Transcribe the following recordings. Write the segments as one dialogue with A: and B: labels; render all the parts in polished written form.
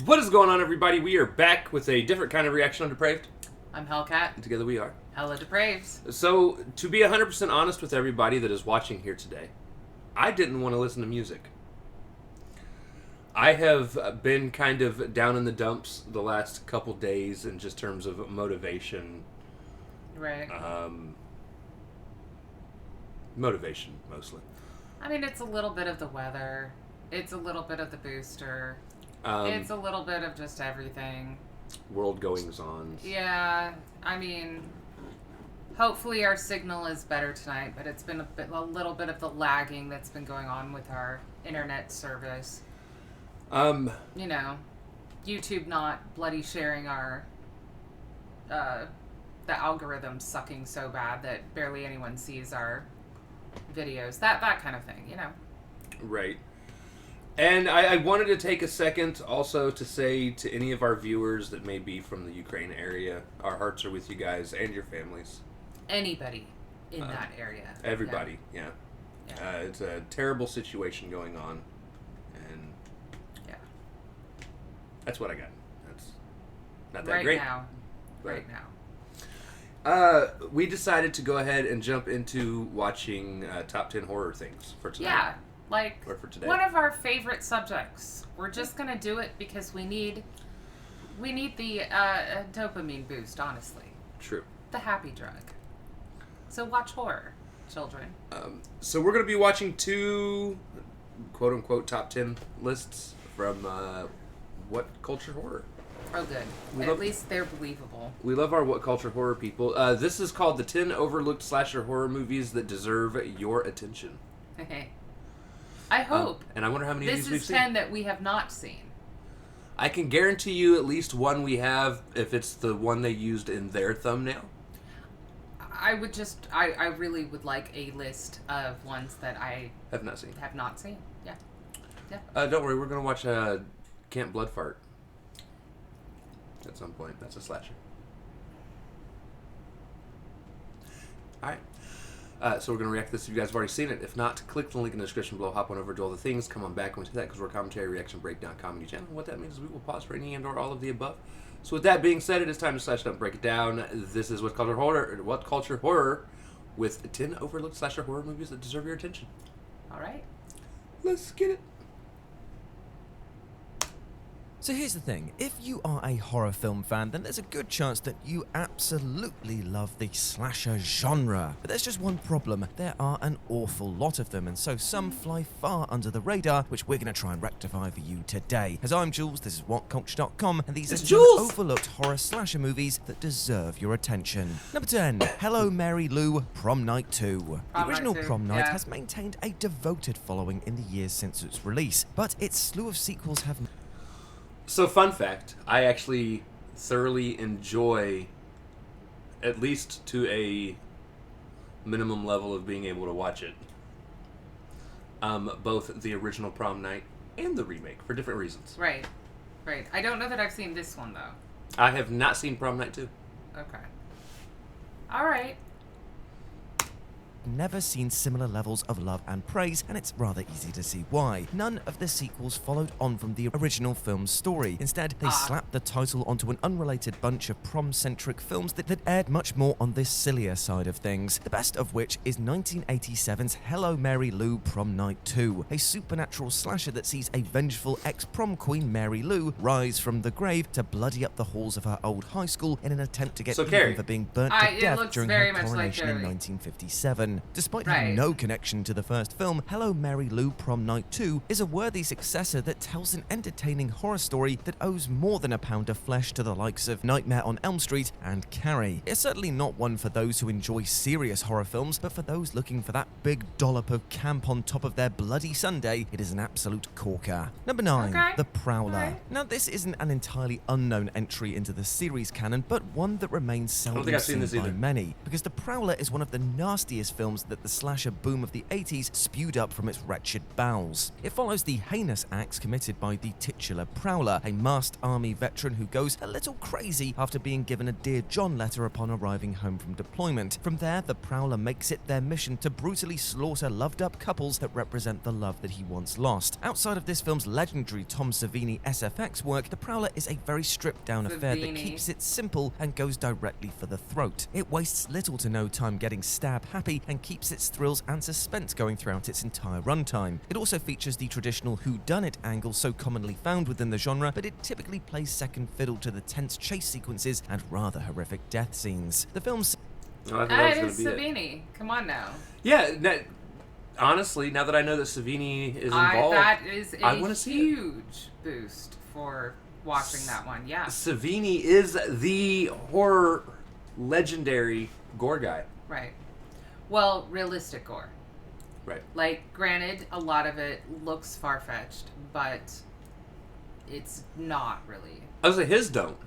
A: What is going on, everybody? We are back with a different kind of reaction on Depraved.
B: I'm Hellcat.
A: And together we are.
B: HellaDepraved.
A: So, to be 100% honest with everybody that is watching here today, I didn't want to listen to music. I have been kind of down in the dumps the last couple days in just terms of motivation.
B: Right.
A: Motivation, mostly.
B: I mean, it's a little bit of the weather. It's a little bit of the booster. It's a little bit of just everything.
A: World goings-on.
B: Yeah. I mean, hopefully our signal is better tonight, but it's been a little bit of the lagging that's been going on with our internet service.
A: You
B: know, YouTube not bloody sharing our, the algorithm sucking so bad that barely anyone sees our videos. That kind of thing, you know.
A: Right. And I wanted to take a second also to say to any of our viewers that may be from the Ukraine area, our hearts are with you guys and your families.
B: Anybody in that area.
A: Everybody, yeah. It's a terrible situation going on. And that's what I got. That's not that great.
B: Right now.
A: We decided to go ahead and jump into watching top 10 horror things for tonight.
B: Yeah, like
A: or for today.
B: One of our favorite subjects. We're just gonna do it because we need the dopamine boost. Honestly,
A: true.
B: The happy drug. So watch horror, children.
A: So we're gonna be watching two quote unquote top 10 lists from What Culture Horror.
B: Oh, good. At least they're believable.
A: We love our What Culture Horror people. This is called the 10 overlooked slasher horror movies that deserve your attention.
B: Okay. I hope.
A: And I wonder how many of these we've seen.
B: This is 10 that we have not seen.
A: I can guarantee you at least one we have if it's the one they used in their thumbnail.
B: I really would like a list of ones that I
A: have not seen.
B: Yeah.
A: Don't worry, we're going to watch Camp Bloodfart at some point. That's a slasher. Alright. So we're going to react to this if you guys have already seen it. If not, click the link in the description below, hop on over to all the things, come on back when we do that because we're a commentary, reaction, breakdown, comedy channel. What that means is we will pause for any and or all of the above. So with that being said, it is time to slash it up and break it down. This is What Culture Horror with 10 overlooked slasher horror movies that deserve your attention.
B: Alright.
A: Let's get it.
C: So here's the thing, if you are a horror film fan, then there's a good chance that you absolutely love the slasher genre. But there's just one problem, there are an awful lot of them, and so some fly far under the radar, which we're going to try and rectify for you today. As I'm Jules, this is WhatCulture.com, and these are 10 overlooked horror slasher movies that deserve your attention. Number 10, Hello Mary Lou, Prom Night 2. The original Prom Night has maintained a devoted following in the years since its release, but its slew of sequels have...
A: So, fun fact, I actually thoroughly enjoy, at least to a minimum level of being able to watch it, both the original Prom Night and the remake, for different reasons.
B: Right. I don't know that I've seen this one, though.
A: I have not seen Prom Night 2.
B: Okay. Alright.
C: Never seen similar levels of love and praise, and it's rather easy to see why. None of the sequels followed on from the original film's story. Instead, they slapped the title onto an unrelated bunch of prom-centric films that aired much more on this sillier side of things. The best of which is 1987's Hello Mary Lou Prom Night 2, a supernatural slasher that sees a vengeful ex-prom queen Mary Lou rise from the grave to bloody up the halls of her old high school in an attempt to get even for being burnt to death during her coronation in 1957. Despite having no connection to the first film, Hello Mary Lou Prom Night 2 is a worthy successor that tells an entertaining horror story that owes more than a pound of flesh to the likes of Nightmare on Elm Street and Carrie. It's certainly not one for those who enjoy serious horror films, but for those looking for that big dollop of camp on top of their bloody sundae, it is an absolute corker. Number 9, The Prowler. Now this isn't an entirely unknown entry into the series canon, but one that remains seldom seen by many, because The Prowler is one of the nastiest films films that the slasher boom of the 80s spewed up from its wretched bowels. It follows the heinous acts committed by the titular Prowler, a masked army veteran who goes a little crazy after being given a Dear John letter upon arriving home from deployment. From there, the Prowler makes it their mission to brutally slaughter loved-up couples that represent the love that he once lost. Outside of this film's legendary Tom Savini SFX work, the Prowler is a very stripped-down affair that keeps it simple and goes directly for the throat. It wastes little to no time getting stab-happy and keeps its thrills and suspense going throughout its entire runtime. It also features the traditional whodunit angle so commonly found within the genre, but it typically plays second fiddle to the tense chase sequences and rather horrific death scenes. The film's
B: it's Savini. Come on now.
A: Yeah, honestly, now that I know that Savini is involved,
B: that is
A: I want
B: a
A: to see
B: huge boost for watching that one. Yeah.
A: Savini is the horror legendary gore guy.
B: Right. Well, realistic gore.
A: Right.
B: Like, granted, a lot of it looks far-fetched, but it's not really.
A: I was like, his don't.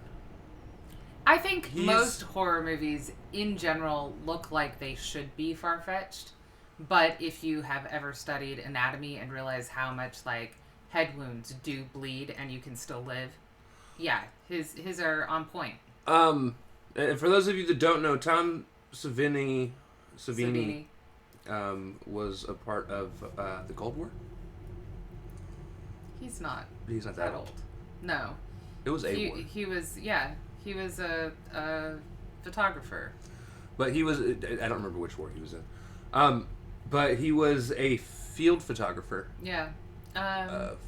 B: I think most horror movies in general look like they should be far-fetched, but if you have ever studied anatomy and realize how much like head wounds do bleed and you can still live, yeah, his are on point.
A: And for those of you that don't know, Tom Savini was a part of the Cold War.
B: He's not
A: that old.
B: No.
A: It was a war.
B: He was a photographer.
A: But he was, I don't remember which war he was in. But he was a field photographer.
B: Yeah.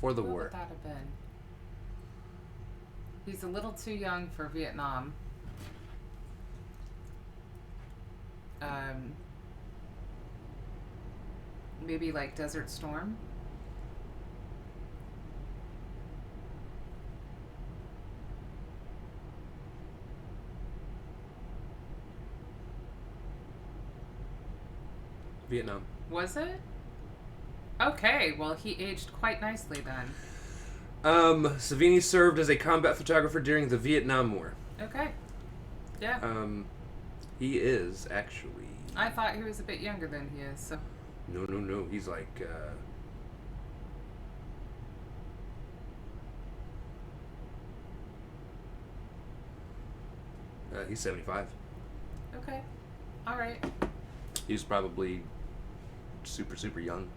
A: For the
B: what
A: war.
B: Would that have been? He's a little too young for Vietnam. Maybe like Desert Storm?
A: Vietnam.
B: Was it? Okay, well, he aged quite nicely then.
A: Savini served as a combat photographer during the Vietnam War.
B: Okay. Yeah.
A: He is actually...
B: I thought he was a bit younger than he is, so...
A: No. He's like, he's 75.
B: Okay. Alright.
A: He was probably super young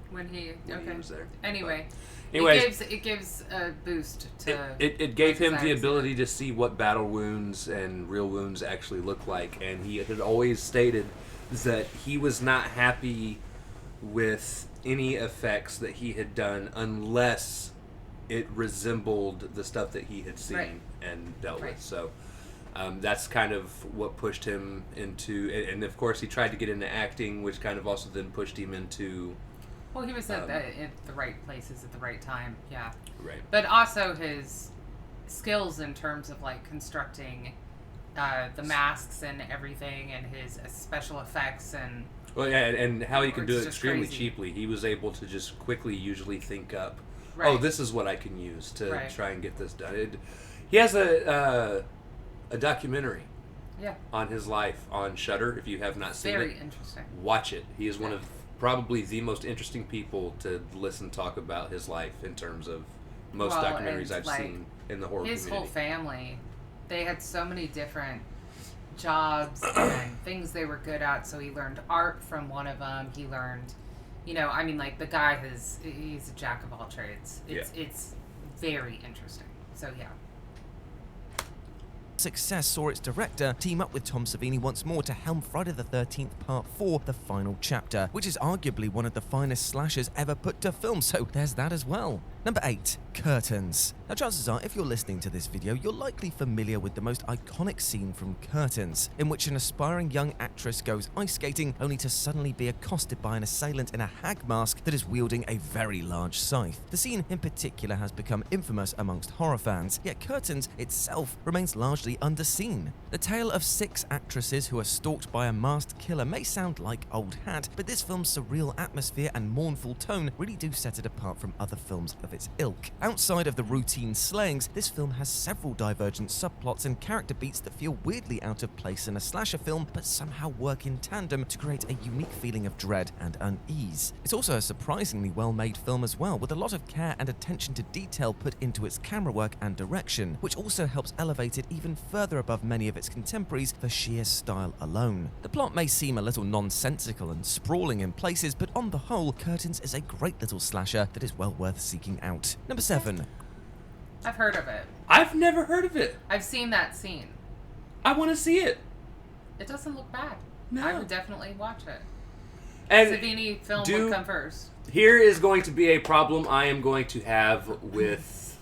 B: when he
A: was there.
B: Anyway,
A: Anyways,
B: it gives a boost to...
A: It gave him the ability to see what battle wounds and real wounds actually look like, and he had always stated that he was not happy with any effects that he had done unless it resembled the stuff that he had seen and dealt with. So that's kind of what pushed him into, and of course he tried to get into acting, which kind of also then pushed him into...
B: Well, he was at the right places at the right time, yeah.
A: Right.
B: But also his skills in terms of like constructing the masks and everything, and his special effects and...
A: Well, yeah, and how he can do it extremely
B: crazy.
A: cheaply. He was able to just quickly usually think up,
B: Right.
A: oh, this is what I can use to
B: Right.
A: try and get this done. He has a documentary on his life on Shudder. If you have not seen it,
B: very interesting.
A: Watch it. He is one of probably the most interesting people to listen talk about his life in terms of most documentaries I've seen in the horror
B: his
A: community.
B: whole family, they had so many different jobs and things they were good at. So he learned art from one of them. He learned, like the guy he's a jack of all trades. It's very interesting. So yeah.
C: Success saw its director team up with Tom Savini once more to helm Friday the 13th Part 4, The Final Chapter, which is arguably one of the finest slashers ever put to film, so there's that as well. Number 8. Curtains. Now chances are, if you're listening to this video, you're likely familiar with the most iconic scene from Curtains, in which an aspiring young actress goes ice skating only to suddenly be accosted by an assailant in a hag mask that is wielding a very large scythe. The scene in particular has become infamous amongst horror fans, yet Curtains itself remains largely underseen. The tale of 6 actresses who are stalked by a masked killer may sound like old hat, but this film's surreal atmosphere and mournful tone really do set it apart from other films of of its ilk. Outside of the routine slayings, this film has several divergent subplots and character beats that feel weirdly out of place in a slasher film, but somehow work in tandem to create a unique feeling of dread and unease. It's also a surprisingly well-made film as well, with a lot of care and attention to detail put into its camera work and direction, which also helps elevate it even further above many of its contemporaries for sheer style alone. The plot may seem a little nonsensical and sprawling in places, but on the whole, Curtains is a great little slasher that is well worth seeking out. Number 7.
B: I've heard of it.
A: I've never heard of it.
B: I've seen that scene.
A: I want to see it.
B: It doesn't look bad.
A: No.
B: I would definitely watch it.
A: And
B: Savini film would come first.
A: Here is going to be a problem I am going to have with...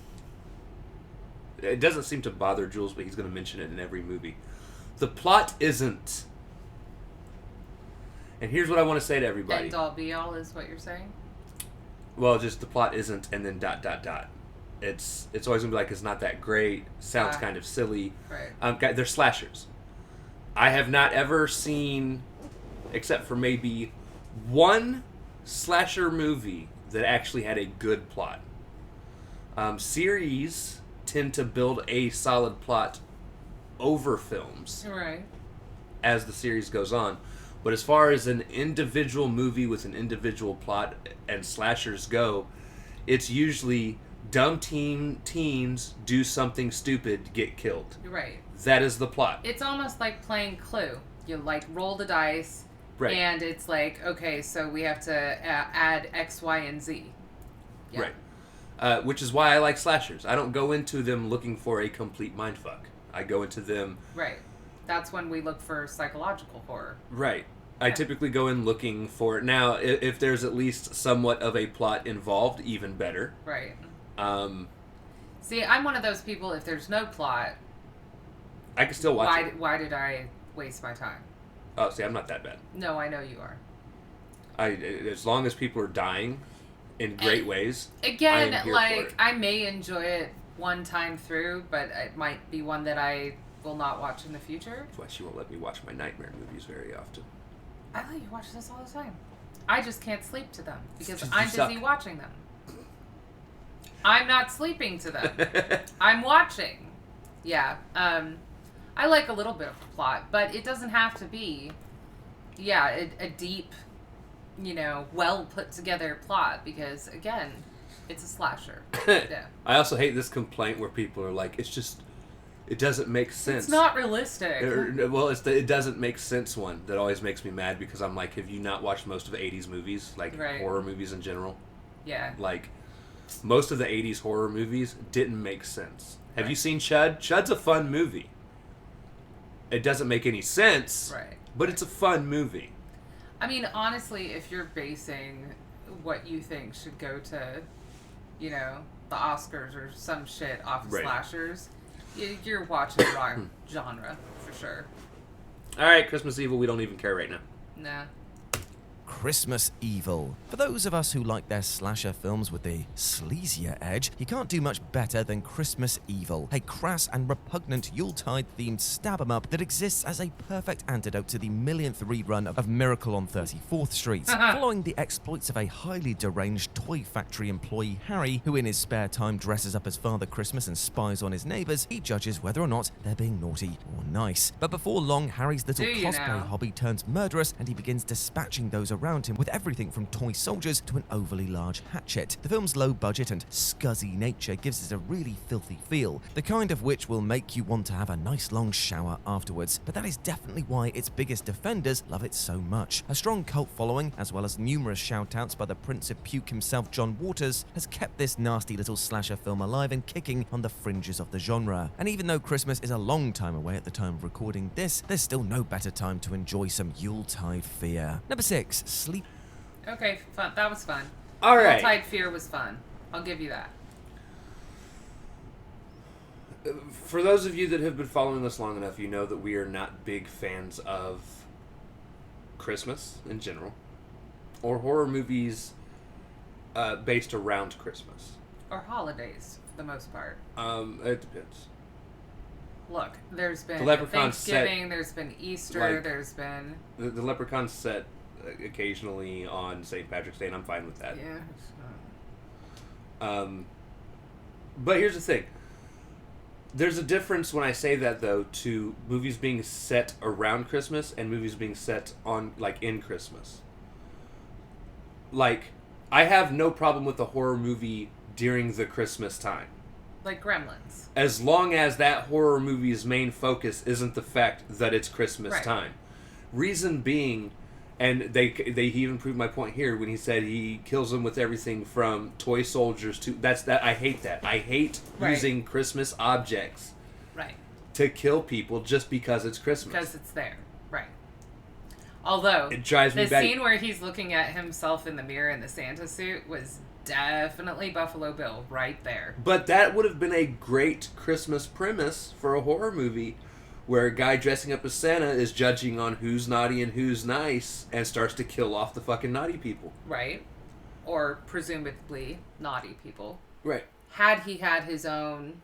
A: It doesn't seem to bother Jules, but he's going to mention it in every movie. The plot isn't... And here's what I want to say to everybody.
B: End all be all is what you're saying?
A: Well, just the plot isn't, and then ... It's always going to be like, it's not that great, sounds kind of silly.
B: Right.
A: They're slashers. I have not ever seen, except for maybe one slasher movie that actually had a good plot. Series tend to build a solid plot over films
B: Right.
A: as the series goes on. But as far as an individual movie with an individual plot and slashers go, it's usually dumb teens do something stupid, get killed.
B: Right.
A: That is the plot.
B: It's almost like playing Clue. You like roll the dice,
A: Right.
B: and it's like, okay, so we have to add X, Y, and Z. Yeah.
A: Right. Which is why I like slashers. I don't go into them looking for a complete mindfuck. I go into them...
B: Right. That's when we look for psychological horror.
A: Right. I typically go in looking for... Now, if there's at least somewhat of a plot involved, even better.
B: Right. See, I'm one of those people, if there's no plot...
A: I can still watch it.
B: Why did I waste my time?
A: Oh, see, I'm not that bad.
B: No, I know you are.
A: As long as people are dying in great ways,
B: Again,
A: I am here for it.
B: I may enjoy it one time through, but it might be one that I will not watch in the future.
A: That's why she won't let me watch my nightmare movies very often.
B: I let you watch this all the time. I just can't sleep to them because
A: Just
B: I'm
A: you suck.
B: busy watching them. I'm not sleeping to them. I'm watching. Yeah. I like a little bit of the plot, but it doesn't have to be, a deep, well put together plot because, again, it's a slasher. Yeah.
A: I also hate this complaint where people are like, it doesn't make sense.
B: It's not realistic.
A: It doesn't make sense one that always makes me mad because I'm like, have you not watched most of the 80s movies? Like, horror movies in general?
B: Yeah.
A: Like, most of the 80s horror movies didn't make sense. Have you seen Chud? Chud's a fun movie. It doesn't make any sense, but it's a fun movie.
B: I mean, honestly, if you're basing what you think should go to, the Oscars or some shit off of slashers, you're watching the wrong genre, for sure.
A: Alright, Christmas Evil, we don't even care right now.
B: Nah.
C: Christmas Evil. For those of us who like their slasher films with the sleazier edge, you can't do much better than Christmas Evil, a crass and repugnant Yuletide-themed stab-em-up that exists as a perfect antidote to the millionth rerun of Miracle on 34th Street. Following the exploits of a highly deranged toy factory employee Harry, who in his spare time dresses up as Father Christmas and spies on his neighbours, he judges whether or not they're being naughty or nice. But before long, Harry's little cosplay hobby turns murderous and he begins dispatching those around him with everything from toy soldiers to an overly large hatchet. The film's low budget and scuzzy nature gives it a really filthy feel, the kind of which will make you want to have a nice long shower afterwards, but that is definitely why its biggest defenders love it so much. A strong cult following, as well as numerous shout-outs by the Prince of Puke himself, John Waters, has kept this nasty little slasher film alive and kicking on the fringes of the genre. And even though Christmas is a long time away at the time of recording this, there's still no better time to enjoy some Yuletide fear. Number 6. Sleep.
B: Okay, fun. That was fun.
A: All right.
B: Yuletide fear was fun. I'll give you that.
A: For those of you that have been following us long enough, you know that we are not big fans of Christmas in general, or horror movies based around Christmas.
B: Or holidays, for the most part.
A: It depends.
B: Look, there's been
A: Leprechaun
B: Thanksgiving,
A: set,
B: there's been Easter, there's been...
A: The Leprechaun's set occasionally on St. Patrick's Day, and I'm fine with that.
B: Yeah.
A: But here's the thing. There's a difference when I say that, though, to movies being set around Christmas and movies being set on, like, in Christmas. Like, I have no problem with a horror movie during the Christmas time.
B: Like Gremlins.
A: As long as that horror movie's main focus isn't the fact that it's Christmas time. Reason being, and he even proved my point here when he said he kills them with everything from toy soldiers to... I hate that. I hate using Christmas objects to kill people just because it's Christmas.
B: Because it's there. Right. Although,
A: it drives me
B: the
A: back.
B: scene where he's looking at himself in the mirror in the Santa suit was definitely Buffalo Bill right there.
A: But that would have been a great Christmas premise for a horror movie where a guy dressing up as Santa is judging on who's naughty and who's nice and starts to kill off the fucking naughty people.
B: Right. Or presumably naughty people.
A: Right.
B: Had he had his own,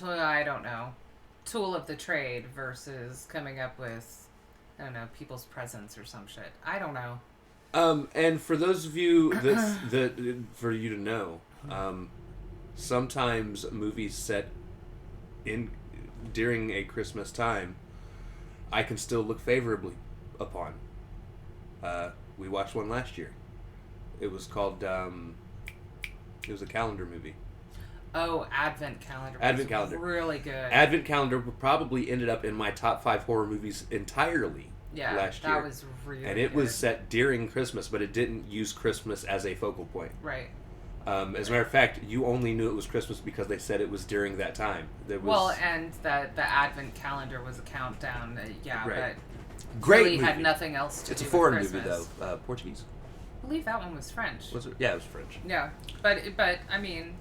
B: I don't know, tool of the trade versus coming up with, I don't know, people's presents or some shit. I don't know.
A: And for those of you that for you to know, sometimes movies set during a Christmas time, I can still look favorably upon. We watched one last year. It was called, it was a calendar movie.
B: Oh, Advent Calendar.
A: Advent Calendar.
B: Really good.
A: Advent Calendar probably ended up in my top 5 horror movies entirely last year.
B: That was really good.
A: And it was set during Christmas, but it didn't use Christmas as a focal point.
B: Right.
A: As a matter of fact, you only knew it was Christmas because they said it was during that time.
B: Well, and the Advent Calendar was a countdown. But
A: great
B: really
A: movie.
B: had nothing else to do
A: It's a
B: with
A: foreign
B: Christmas.
A: movie, though. Portuguese.
B: I believe that one was French.
A: Was it? Yeah, it was French.
B: Yeah, but I mean,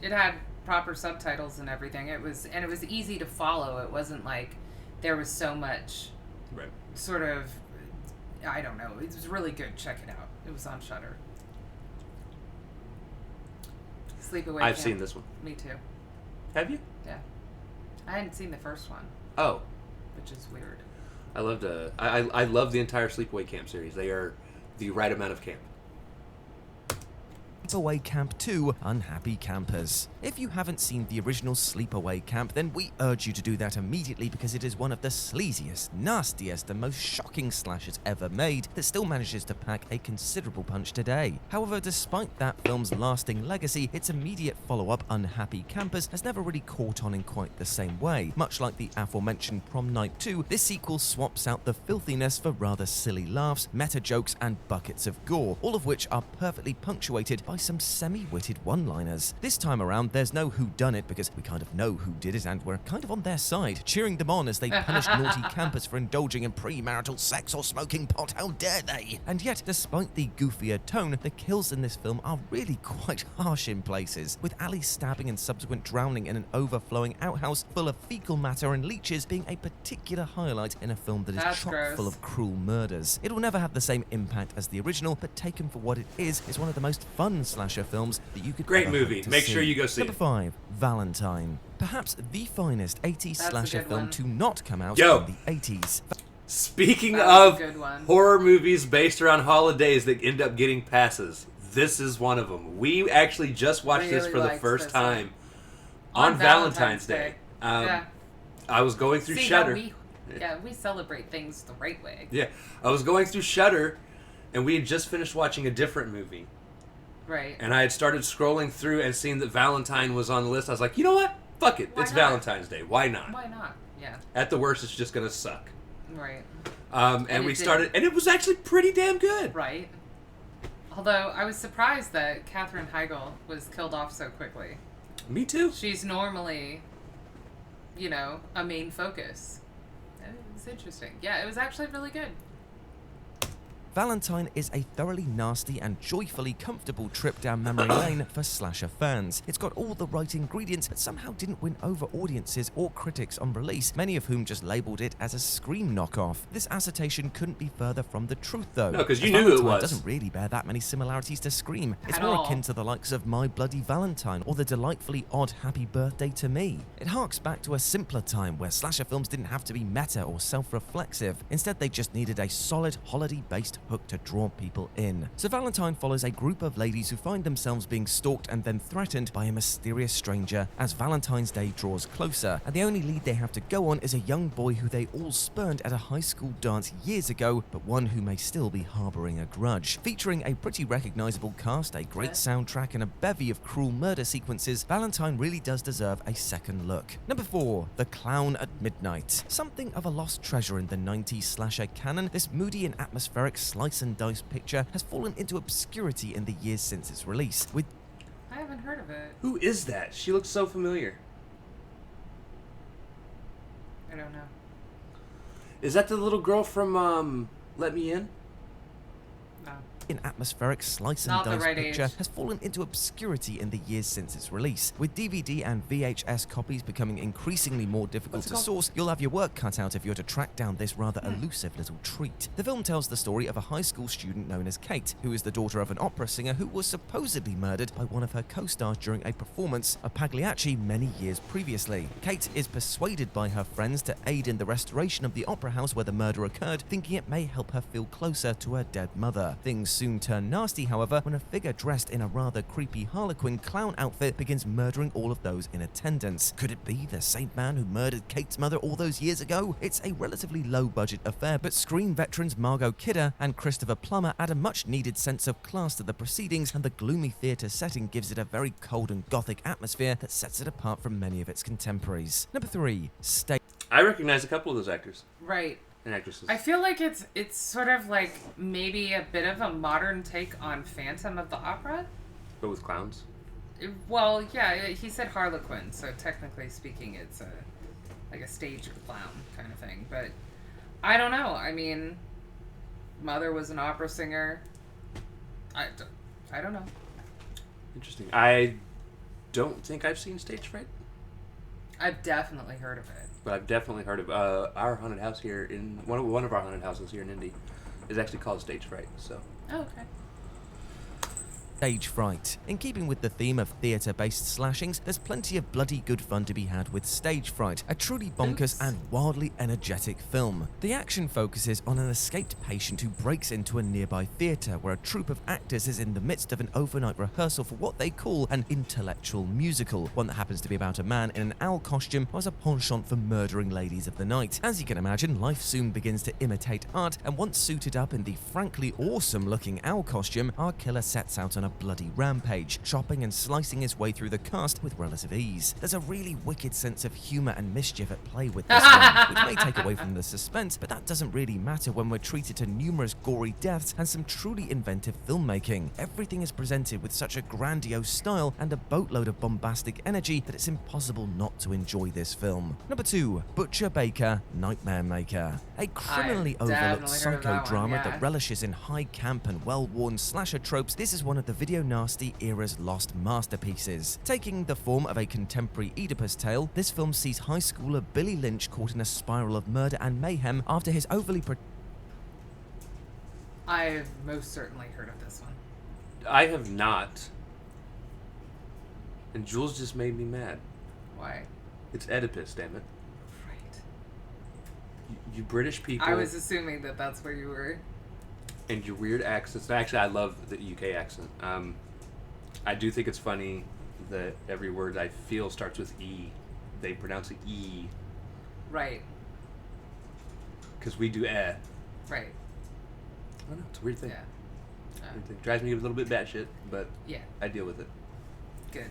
B: it had proper subtitles and everything. It was easy to follow. It wasn't like there was so much sort of, I don't know. It was really good. Check it out. It was on Shudder. Sleepaway
A: I've
B: Camp.
A: seen this one.
B: Me too.
A: Have you?
B: Yeah. I hadn't seen the first one.
A: Oh.
B: Which is weird.
A: I love the entire Sleepaway Camp series. They are the right amount of camp.
C: Sleepaway Camp 2, Unhappy Campers. If you haven't seen the original Sleepaway Camp, then we urge you to do that immediately because it is one of the sleaziest, nastiest, and most shocking slashers ever made that still manages to pack a considerable punch today. However, despite that film's lasting legacy, its immediate follow-up, Unhappy Campers, has never really caught on in quite the same way. Much like the aforementioned Prom Night 2, this sequel swaps out the filthiness for rather silly laughs, meta jokes, and buckets of gore, all of which are perfectly punctuated by some semi-witted one-liners. This time around, there's no whodunit because we kind of know who did it and we're kind of on their side, cheering them on as they punish naughty campers for indulging in premarital sex or smoking pot. How dare they? And yet, despite the goofier tone, the kills in this film are really quite harsh in places, with Ali stabbing and subsequent drowning in an overflowing outhouse full of fecal matter and leeches being a particular highlight in a film that is chock full of cruel murders. It will never have the same impact as the original, but taken for what it is one of the most fun slasher films that you could
A: Great
C: ever
A: movie.
C: hope to
A: Make
C: see.
A: sure you go see
C: Number
A: it.
C: 5, Valentine. Perhaps the finest 80s
B: That's a
C: slasher
B: good
C: film
B: one.
C: to not come out
A: Yo.
C: in the 80s.
A: Speaking
B: That was
A: of
B: a good one.
A: horror movies based around holidays that end up getting passes, this is one of them. We actually just watched this
B: Really
A: for the
B: liked
A: first
B: this
A: time
B: one.
A: on Valentine's Day.
B: Yeah.
A: I was going through
B: See,
A: Shudder.
B: we celebrate things the right way.
A: Yeah, I was going through Shudder, and we had just finished watching a different movie.
B: Right.
A: And I had started scrolling through and seen that Valentine was on the list. I was like, you know what? Fuck it.
B: Why
A: It's
B: not?
A: Valentine's Day. Why not?
B: Why not? Yeah.
A: At the worst, it's just going to suck.
B: Right.
A: And we started, and it was actually pretty damn good.
B: Right. Although I was surprised that Katherine Heigl was killed off so quickly.
A: Me too.
B: She's normally, a main focus. It was interesting. Yeah, it was actually really good.
C: Valentine is a thoroughly nasty and joyfully comfortable trip down memory lane for slasher fans. It's got all the right ingredients, but somehow didn't win over audiences or critics on release, many of whom just labelled it as a Scream knockoff. This assertion couldn't be further from the truth, though.
A: No, 'cause you
C: as
A: knew it
C: Valentine
A: was.
C: doesn't really bear that many similarities to Scream. It's
B: At
C: more
B: all.
C: akin to the likes of My Bloody Valentine or the delightfully odd Happy Birthday to Me. It harks back to a simpler time where slasher films didn't have to be meta or self-reflexive. Instead, they just needed a solid holiday-based hook to draw people in. So Valentine follows a group of ladies who find themselves being stalked and then threatened by a mysterious stranger as Valentine's Day draws closer, and the only lead they have to go on is a young boy who they all spurned at a high school dance years ago, but one who may still be harboring a grudge. Featuring a pretty recognizable cast, a great soundtrack, and a bevy of cruel murder sequences, Valentine really does deserve a second look. Number 4, The Clown at Midnight. Something of a lost treasure in the 90s slasher canon, this moody and atmospheric slice and dice picture has fallen into obscurity in the years since its release, with
B: I haven't heard of it.
A: Who is that? She looks so familiar.
B: I don't know.
A: Is that the little girl from Let Me In?
B: No.
C: an atmospheric slice and
B: Not the
C: dice
B: right
C: picture
B: age.
C: has fallen into obscurity in the years since its release. With DVD and VHS copies becoming increasingly more difficult
A: What's it
C: to
A: called?
C: source, you'll have your work cut out if you're to track down this rather elusive little treat. The film tells the story of a high school student known as Kate, who is the daughter of an opera singer who was supposedly murdered by one of her co-stars during a performance of Pagliacci many years previously. Kate is persuaded by her friends to aid in the restoration of the opera house where the murder occurred, thinking it may help her feel closer to her dead mother. Things soon turn nasty, however, when a figure dressed in a rather creepy Harlequin clown outfit begins murdering all of those in attendance. Could it be the same man who murdered Kate's mother all those years ago? It's a relatively low-budget affair, but Scream veterans Margot Kidder and Christopher Plummer add a much-needed sense of class to the proceedings, and the gloomy theatre setting gives it a very cold and gothic atmosphere that sets it apart from many of its contemporaries. Number 3. Stage.
A: I recognize a couple of those actors
B: Right.
A: and actresses.
B: I feel like it's sort of like maybe a bit of a modern take on Phantom of the Opera.
A: But with clowns.
B: Well, yeah, he said Harlequin, so technically speaking, it's like a stage clown kind of thing. But I don't know. I mean, mother was an opera singer. I don't know.
A: Interesting. I don't think I've seen Stage Fright,
B: I've definitely heard of it.
A: but I've definitely heard of our haunted house here in one of our haunted houses here in Indy is actually called Stage Fright. So
B: Oh, okay.
C: Stage Fright. In keeping with the theme of theatre-based slashings, there's plenty of bloody good fun to be had with Stage Fright, a truly bonkers
B: Oops.
C: and wildly energetic film. The action focuses on an escaped patient who breaks into a nearby theatre where a troupe of actors is in the midst of an overnight rehearsal for what they call an intellectual musical, one that happens to be about a man in an owl costume who has a penchant for murdering ladies of the night. As you can imagine, life soon begins to imitate art, and once suited up in the frankly awesome-looking owl costume, our killer sets out on a bloody rampage, chopping and slicing his way through the cast with relative ease. There's a really wicked sense of humour and mischief at play with this one, which may take away from the suspense, but that doesn't really matter when we're treated to numerous gory deaths and some truly inventive filmmaking. Everything is presented with such a grandiose style and a boatload of bombastic energy that it's impossible not to enjoy this film. Number 2, Butcher Baker, Nightmare Maker. A criminally
B: I've
C: overlooked
B: definitely heard of that one,
C: psychodrama
B: yeah.
C: that relishes in high camp and well-worn slasher tropes, this is one of the video nasty era's lost masterpieces. Taking the form of a contemporary Oedipus tale, this film sees high schooler Billy Lynch caught in a spiral of murder and mayhem after his overly
B: I've most certainly heard of this one.
A: I have not. And Jules just made me mad.
B: Why?
A: It's Oedipus, damn it.
B: Right.
A: You British people
B: I was assuming that that's where you were.
A: and your weird accents. Actually, I love the UK accent. I do think it's funny that every word I feel starts with E. They pronounce it E
B: Right.
A: because we do eh.
B: Right.
A: I don't know. It's a weird thing.
B: Yeah.
A: Weird thing. Drives me a little bit batshit, but
B: Yeah.
A: I deal with it.
B: Good.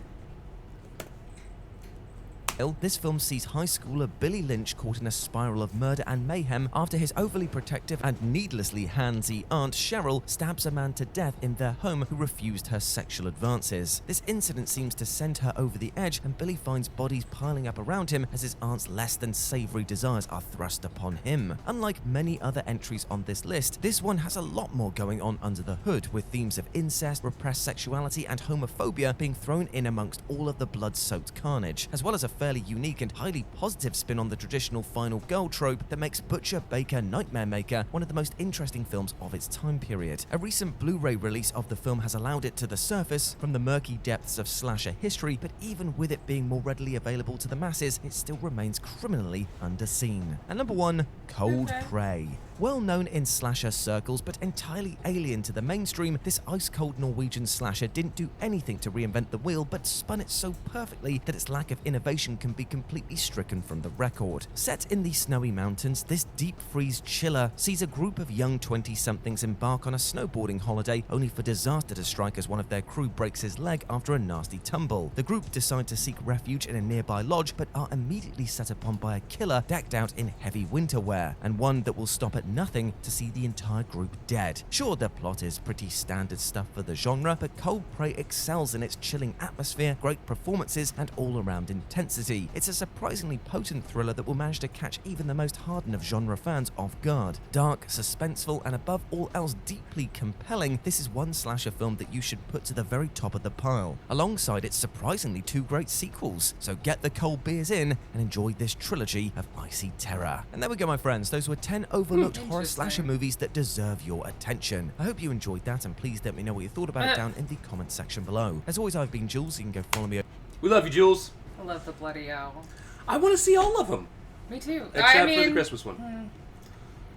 C: This film sees high schooler Billy Lynch caught in a spiral of murder and mayhem after his overly protective and needlessly handsy aunt Cheryl stabs a man to death in their home who refused her sexual advances. This incident seems to send her over the edge, and Billy finds bodies piling up around him as his aunt's less than savory desires are thrust upon him. Unlike many other entries on this list, this one has a lot more going on under the hood, with themes of incest, repressed sexuality, and homophobia being thrown in amongst all of the blood-soaked carnage, as well as a fairly unique and highly positive spin on the traditional final girl trope that makes Butcher Baker Nightmare Maker one of the most interesting films of its time period. A recent Blu-ray release of the film has allowed it to the surface from the murky depths of slasher history, but even with it being more readily available to the masses, it still remains criminally underseen. And number 1, Cold
B: Okay.
C: Prey. Well known in slasher circles, but entirely alien to the mainstream, this ice-cold Norwegian slasher didn't do anything to reinvent the wheel, but spun it so perfectly that its lack of innovation can be completely stricken from the record. Set in the snowy mountains, this deep freeze chiller sees a group of young 20-somethings embark on a snowboarding holiday, only for disaster to strike as one of their crew breaks his leg after a nasty tumble. The group decide to seek refuge in a nearby lodge, but are immediately set upon by a killer decked out in heavy winter wear, and one that will stop at nothing to see the entire group dead. Sure, the plot is pretty standard stuff for the genre, but Cold Prey excels in its chilling atmosphere, great performances, and all-around intensity. It's a surprisingly potent thriller that will manage to catch even the most hardened of genre fans off guard. Dark, suspenseful, and above all else deeply compelling, this is one slasher film that you should put to the very top of the pile, alongside its surprisingly two great sequels. So get the cold beers in and enjoy this trilogy of icy terror. And there we go, my friends. Those were 10 overlooked horror slasher movies that deserve your attention. I hope you enjoyed that, and please let me know what you thought about it down in the comment section below. As always, I've been Jules. You can go follow me.
A: We love you, Jules.
B: I love the bloody owl.
A: I want to see all of them.
B: Me too.
A: Except
B: I mean,
A: for the Christmas one.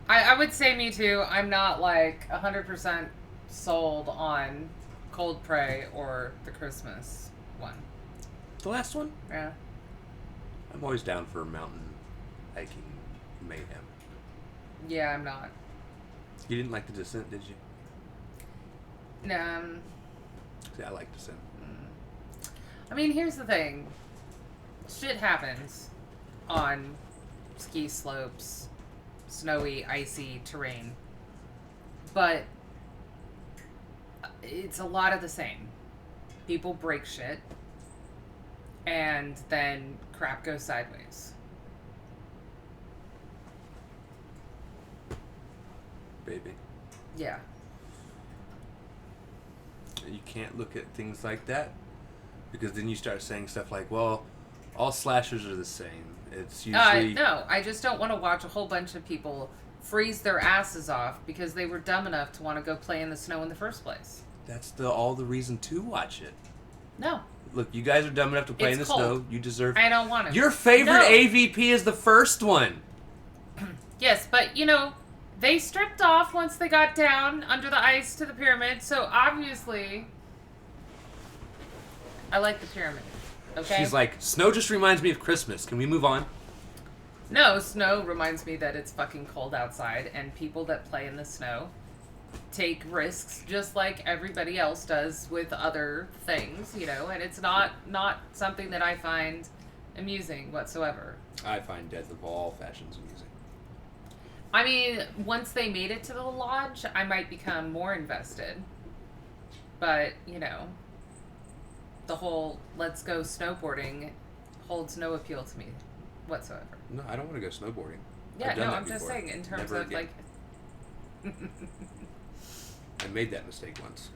B: I would say me too. I'm not like 100% sold on Cold Prey or the Christmas one.
A: The last one?
B: Yeah.
A: I'm always down for mountain hiking mayhem.
B: Yeah, I'm not.
A: You didn't like The Descent, did you?
B: No.
A: See, I like Descent.
B: I mean, here's the thing. Shit happens on ski slopes, snowy, icy terrain. But it's a lot of the same. People break shit, and then crap goes sideways.
A: Baby.
B: Yeah.
A: You can't look at things like that, because then you start saying stuff like, well, all slashers are the same. It's usually...
B: No, I just don't want to watch a whole bunch of people freeze their asses off because they were dumb enough to want to go play in the snow in the first place.
A: That's all the reason to watch it.
B: No.
A: Look, you guys are dumb enough to play in the snow. You deserve...
B: I don't want to.
A: Your favorite AVP is the first one.
B: Yes, but, you know, they stripped off once they got down under the ice to the pyramid, so obviously I like the pyramid. Okay?
A: She's like, snow just reminds me of Christmas. Can we move on?
B: No, snow reminds me that it's fucking cold outside, and people that play in the snow take risks just like everybody else does with other things, you know, and it's not something that I find amusing whatsoever.
A: I find Death of all fashions amusing.
B: I mean, once they made it to the lodge, I might become more invested. But, you know, the whole let's go snowboarding holds no appeal to me whatsoever.
A: No, I don't want to go snowboarding.
B: Yeah, no, I'm just saying in terms of like...
A: I made that mistake once.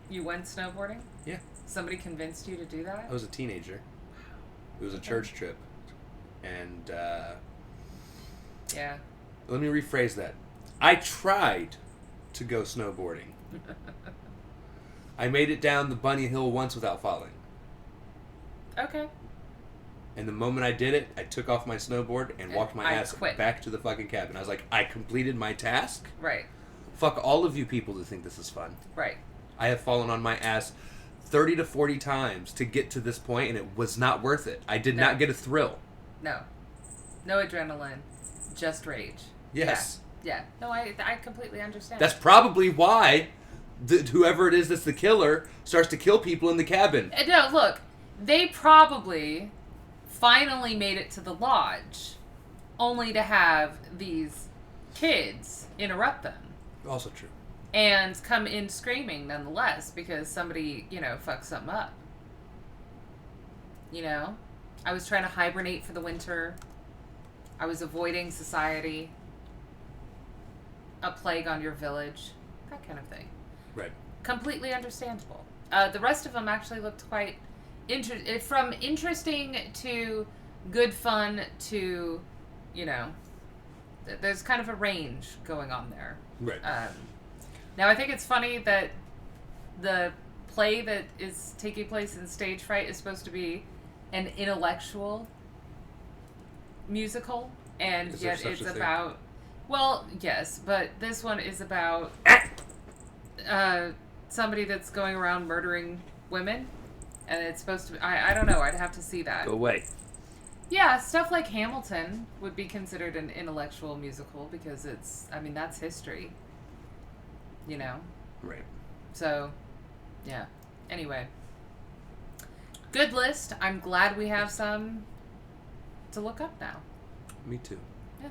B: You went snowboarding?
A: Yeah.
B: Somebody convinced you to do that?
A: I was a teenager. It was a church trip. And,
B: yeah.
A: Let me rephrase that. I tried to go snowboarding. I made it down the bunny hill once without falling.
B: Okay.
A: And the moment I did it, I took off my snowboard and walked my ass
B: quit.
A: back to the fucking cabin. I was like, I completed my task?
B: Right.
A: Fuck all of you people who think this is fun.
B: Right.
A: I have fallen on my ass 30 to 40 times to get to this point, and it was not worth it. I did not get a thrill.
B: No. No adrenaline. Just rage.
A: Yes.
B: Yeah. No, I completely understand.
A: That's probably why whoever it is that's the killer starts to kill people in the cabin.
B: No, look. They probably finally made it to the lodge only to have these kids interrupt them.
A: Also true.
B: And come in screaming nonetheless because somebody, you know, fucked something up. You know? I was trying to hibernate for the winter. I was avoiding society. A plague on your village. That kind of thing.
A: Right.
B: Completely understandable. The rest of them actually looked quite... from interesting to good fun to, you know... There's kind of a range going on there.
A: Right.
B: Now, I think it's funny that the play that is taking place in Stage Fright is supposed to be an intellectual musical, and yet it's about Well, yes, but this one is about somebody that's going around murdering women, and it's supposed to be, I don't know, I'd have to see that.
A: Go away.
B: Yeah, stuff like Hamilton would be considered an intellectual musical because that's history. You know?
A: Right.
B: So, yeah. Anyway. Good list. I'm glad we have some to look up now.
A: Me too.
B: Yeah.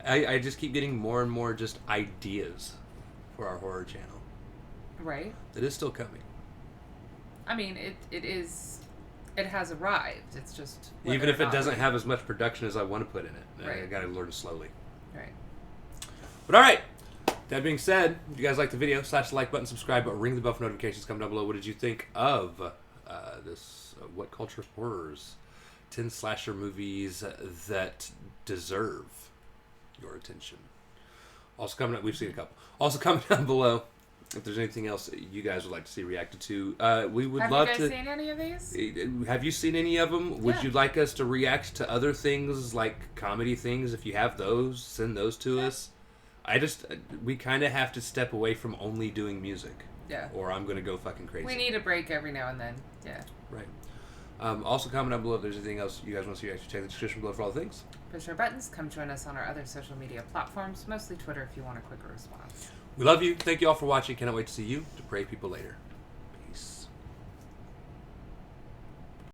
A: I just keep getting more and more just ideas for our horror channel.
B: Right.
A: It is still coming.
B: I mean, it has arrived. It's just
A: Even if it doesn't have as much production as I want to put in it.
B: Right.
A: I gotta learn slowly.
B: Right.
A: But alright. That being said, if you guys like the video, slash the like button, subscribe button, ring the bell for notifications, comment down below. What did you think of this What Culture Horrors? 10 slasher movies that deserve your attention. Also coming up, we've seen a couple. Also comment down below if there's anything else you guys would like to see reacted to. We would love to.
B: Have you guys seen any of these?
A: Have you seen any of them? Would
B: Yeah.
A: you like us to react to other things like comedy things? If you have those, send those to us. We kind of have to step away from only doing music.
B: Yeah.
A: Or I'm going to go fucking crazy.
B: We need a break every now and then. Yeah.
A: Right. Also comment down below if there's anything else you guys want to see. Actually check the description below for all the things.
B: Push our buttons. Come join us on our other social media platforms, mostly Twitter if you want a quicker response.
A: We love you. Thank you all for watching. Cannot wait to see you. Depraved people later.